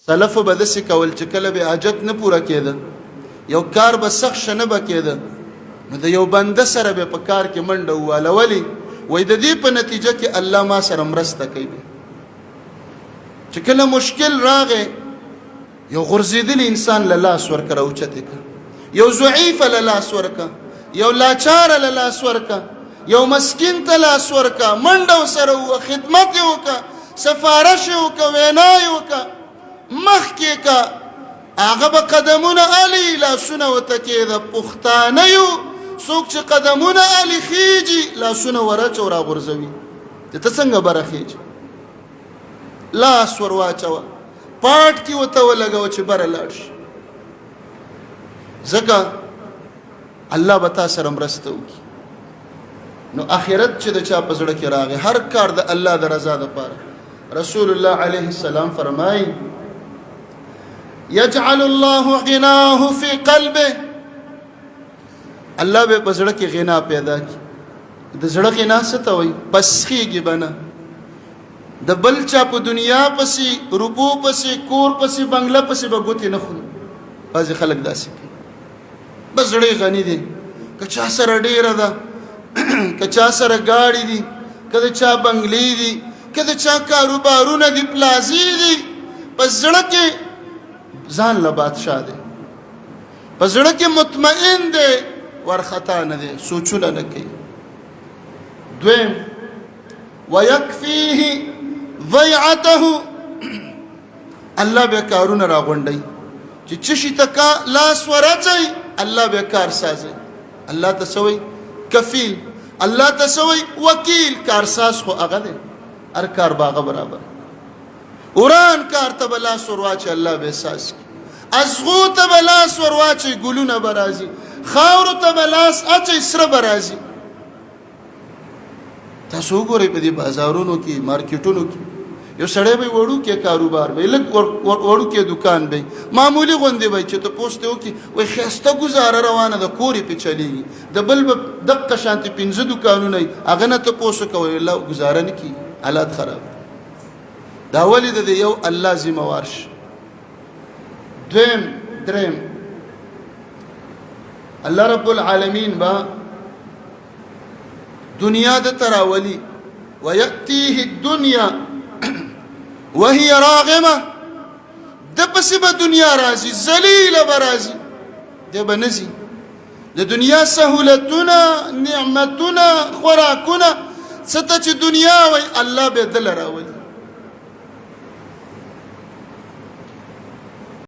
سلف به داسې کول چې کله به حاجت نه پوره کېده یو کار به سخت شه نه به کېده نو د یو بنده سره به په کار کې منډه وواله ولې وایي د دې په نتیجه کې الله ما سره مرسته کوي چې کله مشکل راغی یو غورځېدلی انسان له لاس ورکه راوچتې کړه یو ضعیفه له لاس ورکه یو لاچاره له لاس ورکه یو مسکین ته لاس ورکه منډه ورسره ووه خدمت یې وکړه سفارش یې وکړه وینا یې وکړه مخکې که هغه به قدمونه الي لاسونه ورته کېده پښتانه یو څوک چې قدمونه الي خیجي لاسونه ورچه او راغورځوي چې ته څنګه برخیجي لاس ور واچوه پاټ کې ورته ولګوه چې بره لاړ شي ځکه الله به تا سره مرسته وکړي نو آخرت چې د چا په زړه کې راغی هر کار د الله د رضا دپاره رسول الله علیه السلام فرمایي یجعل الله غناه فی قلبه الله به په زړه کې غنا پیدا کړي د زړه غنا څه ته وایي پسخېږي به نه د بل چا په دنیا پسې روپو پسې کور پسې بنګله پسې به ګوتې نه خوري بعضې خلک داسې کوي بس زړه یې غني دی که چا سره ډېره ده که چا سره گاڑی دي که د چا بنگلې دي که د چا کاروبارونه دي پلازې دي په زړه کې ځان له بادشاه دی په زړه کې مطمئن دی ورخطا نه دی سوچونه نه کوي دویم ویکفیه ضیعته الله به کارونه راغونډوي چې څه شي ته لاس ورچوي الله به کار سازي الله ته څه وایي کفیل الله ته څه وایي وکیل کارساز خو هغه دی هر کار به هغه برابر وران کار ته به لاس ور واچوي الله به ساز کړي ازغو ته به لاس ور واچوي ګلونه به راځي خاورو ته به لاس اچوي سره به راځي تاسو وګورئ په دې بازارونو کې مارکیټونو کې یو سړی به وړوکی کاروبار به لږ وړوکی دکان به معمولي غوندې به چې ته پوسټ وکړي وایي ښایسته ګزاره روانه ده کور یې پې چلېږي د بل به دقه شانتې 5 دکانونه وي هغه نه تپوس وکوئ الله ګزاره نه کېږي حالات خراب دا ولې د یو الله ذمهوار شي دریم الله رب العالمین با دنیا د تراولی ویأتیه الدنیا وهي راغمه د پسې به دنیا راځي ذلیله به راځي دی به نځي د دنیا سهولتونه نعمتونه خوراکونه څه ته چې دنیا وایي الله به دله راولي